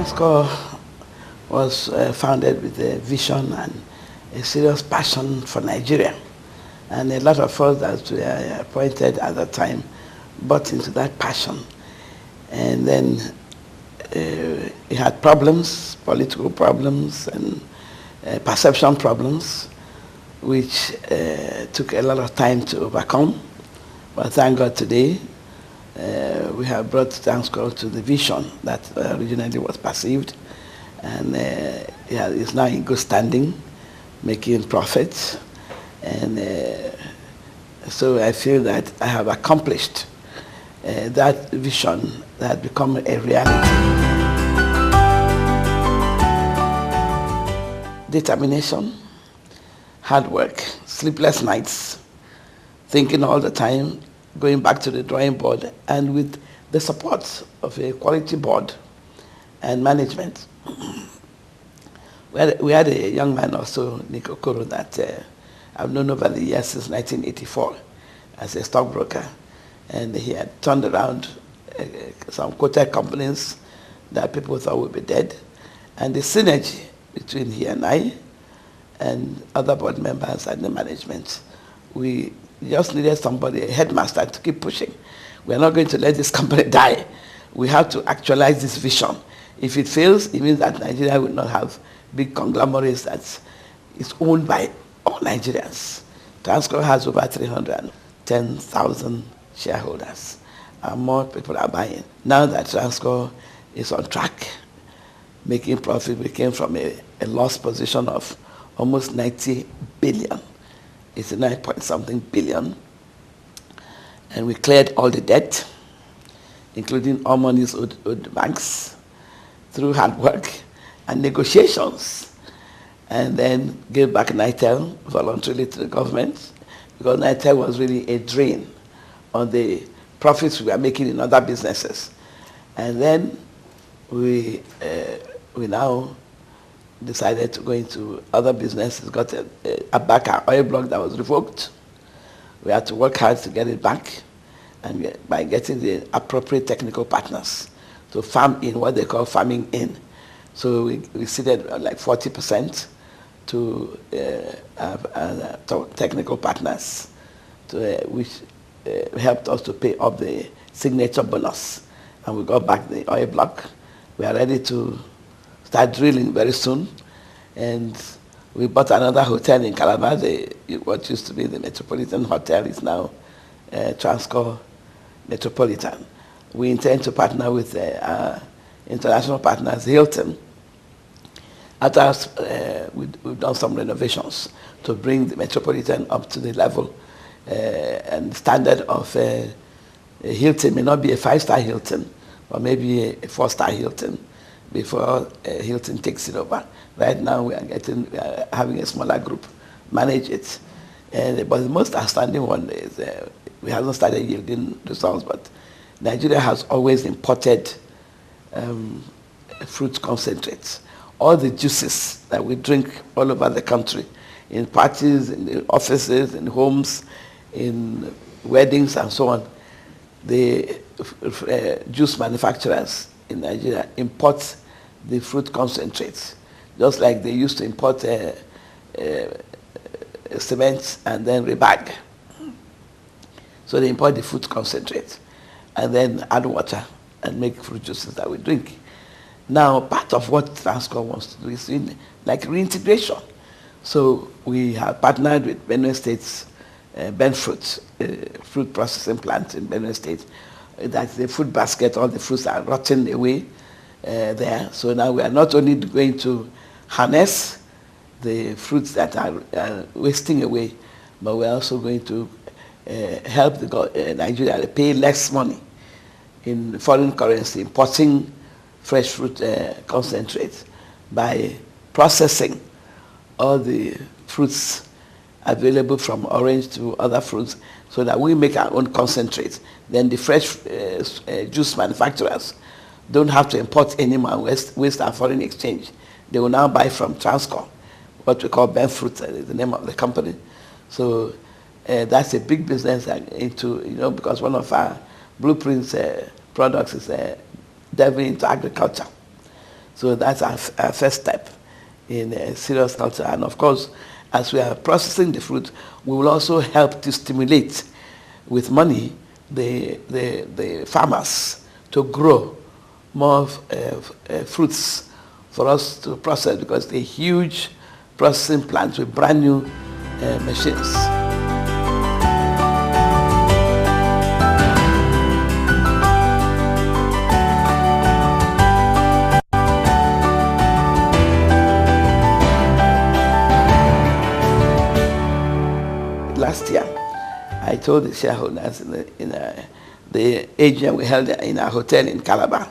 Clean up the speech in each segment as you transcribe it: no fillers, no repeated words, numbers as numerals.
Transcorp was founded with a vision and a serious passion for Nigeria. And a lot of us that were appointed at the time bought into that passion. And then it had problems, political problems and perception problems, which took a lot of time to overcome. But thank God today, we have brought Transcorp to the vision that originally was perceived, and it's now in good standing, making profits, and so I feel that I have accomplished that vision that had become a reality. Determination, hard work, sleepless nights, thinking all the time, going back to the drawing board, and with the support of a quality board and management. We had a young man also, Ndi Okereke, that I've known over the years since 1984 as a stockbroker, and he had turned around some quoted companies that people thought would be dead, and the synergy between he and I and other board members and the management, we just needed somebody, a headmaster, to keep pushing. We're not going to let this company die. We have to actualize this vision. If it fails, it means that Nigeria will not have big conglomerates that is owned by all Nigerians. Transcorp has over 310,000 shareholders, and more people are buying. Now that Transcorp is on track, making profit, we came from a loss position of almost 90 billion. It's 9-point-something billion. And we cleared all the debt, including all monies owed the banks, through hard work and negotiations, and then gave back NITEL voluntarily to the government, because NITEL was really a drain on the profits we were making in other businesses. And then we now decided to go into other businesses, got back our oil block that was revoked. We had to work hard to get it back, and by getting the appropriate technical partners to farm in what they call farming in. So we seeded like 40% to technical partners, which helped us to pay up the signature bonus. And we got back the oil block. We are ready to start drilling very soon. And we bought another hotel in Calabar. What used to be the Metropolitan Hotel is now Transcorp Metropolitan. We intend to partner with our international partners, Hilton. After we've done some renovations to bring the Metropolitan up to the level and standard of a Hilton. May not be a 5-star Hilton, but maybe a 4-star Hilton before Hilton takes it over. Right now we are having a smaller group manage it. But the most outstanding one is we haven't started yielding results, but Nigeria has always imported fruit concentrates. All the juices that we drink all over the country, in parties, in the offices, in homes, in weddings and so on, the juice manufacturers in Nigeria import the fruit concentrates, just like they used to import cement and then rebag. So they import the fruit concentrate and then add water and make fruit juices that we drink. Now, part of what Transcorp wants to do is like reintegration. So we have partnered with Benue State's Benfruit, fruit processing plant in Benue State. That's the food basket, all the fruits are rotting away there. So now we are not only going to harness the fruits that are wasting away, but we're also going to help Nigeria pay less money in foreign currency, importing fresh fruit concentrates by processing all the fruits available from orange to other fruits, so that we make our own concentrates. Then the fresh juice manufacturers don't have to import anymore and waste our foreign exchange. They will now buy from Transcorp, what we call Benfruit, is the name of the company. So that's a big business into, because one of our blueprints products is delving into agriculture. So that's our first step in serious culture. And of course, as we are processing the fruit, we will also help to stimulate with money the farmers to grow more fruits for us to process, because they're huge processing plants with brand new machines. Last year, I told the shareholders in the AGM we held in our hotel in Calabar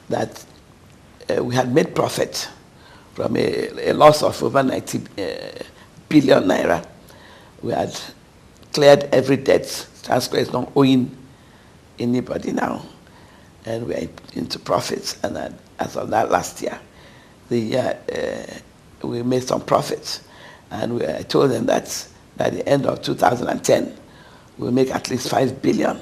that we had made profit from a loss of over 90 billion naira. We had cleared every debt. Transcorp is not owing anybody now, and we are into profits. And as of that last year, we made some profits, and I told them that by the end of 2010, we'll make at least 5 billion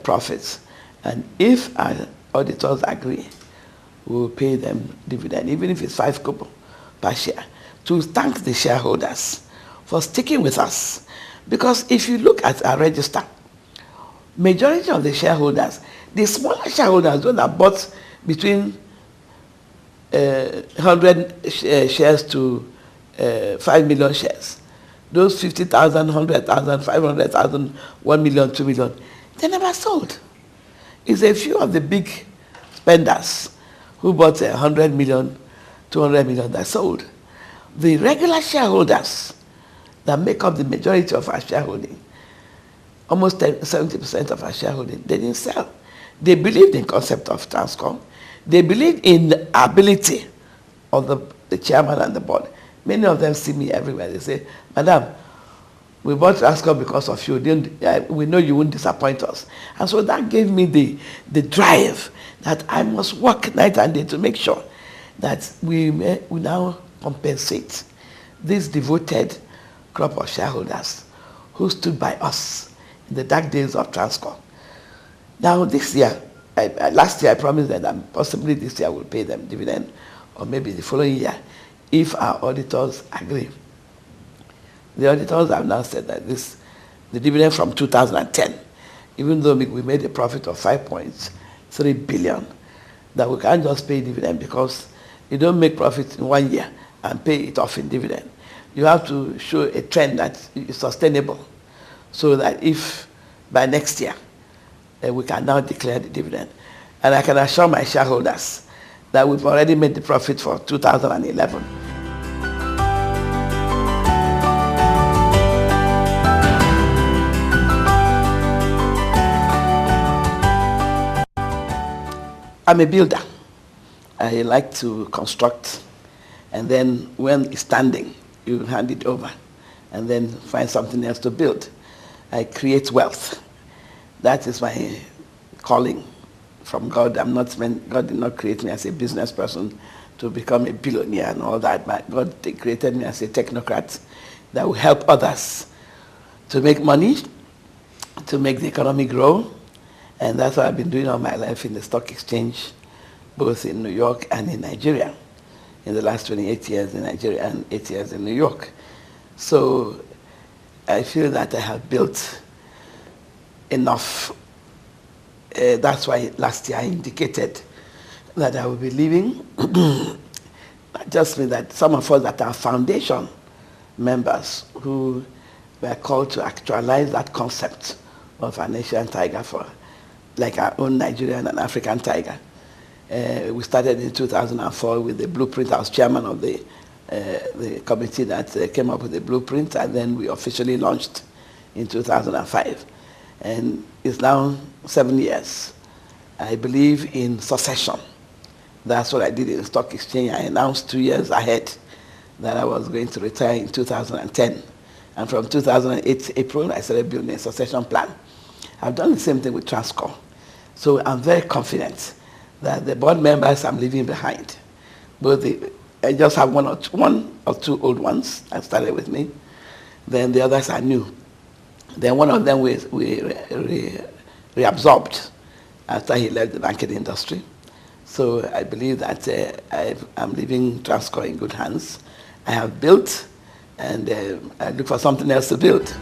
profits. And if our auditors agree, we'll pay them dividend, even if it's 5 kobo per share, to thank the shareholders for sticking with us. Because if you look at our register, majority of the shareholders, the smaller shareholders, those that bought between 100 shares to 5 million shares, those 50,000, 100,000, 500,000, 1 million, 2 million, they never sold. It's a few of the big spenders who bought 100 million, 200 million that sold. The regular shareholders that make up the majority of our shareholding, almost 70% of our shareholding, they didn't sell. They believed in the concept of Transcorp. They believed in the ability of the chairman and the board. Many of them see me everywhere. They say, Madam, we bought Transcorp because of you. We know you won't disappoint us. And so that gave me the drive that I must work night and day to make sure that we now compensate this devoted crop of shareholders who stood by us in the dark days of Transcorp. Now this year, last year I promised them that possibly this year we'll pay them dividend, or maybe the following year, if our auditors agree. The auditors have now said that the dividend from 2010, even though we made a profit of 5.3 billion, that we can't just pay dividend, because you don't make profit in 1 year and pay it off in dividend. You have to show a trend that is sustainable, so that if by next year we can now declare the dividend. And I can assure my shareholders that we've already made the profit for 2011. I'm a builder. I like to construct, and then when it's standing, you hand it over, and then find something else to build. I create wealth. That is my calling from God. God did not create me as a business person to become a billionaire and all that, but God created me as a technocrat that will help others to make money, to make the economy grow. And that's what I've been doing all my life in the stock exchange, both in New York and in Nigeria. In the last 28 years in Nigeria and 8 years in New York. So I feel that I have built enough. That's why last year I indicated that I will be leaving. Not just me, that some of us that are foundation members who were called to actualize that concept of an Asian tiger, for like our own Nigerian and African tiger. We started in 2004 with the blueprint. I was chairman of the committee that came up with the blueprint, and then we officially launched in 2005. And it's now 7 years. I believe in succession. That's what I did in the stock exchange. I announced 2 years ahead that I was going to retire in 2010. And from 2008 April, I started building a succession plan. I've done the same thing with Transcorp. So I'm very confident that the board members I'm leaving behind, I just have one or two old ones that started with me. Then the others are new. Then one of them we reabsorbed after he left the banking industry. So I believe that I'm leaving Transcorp in good hands. I have built, and I look for something else to build.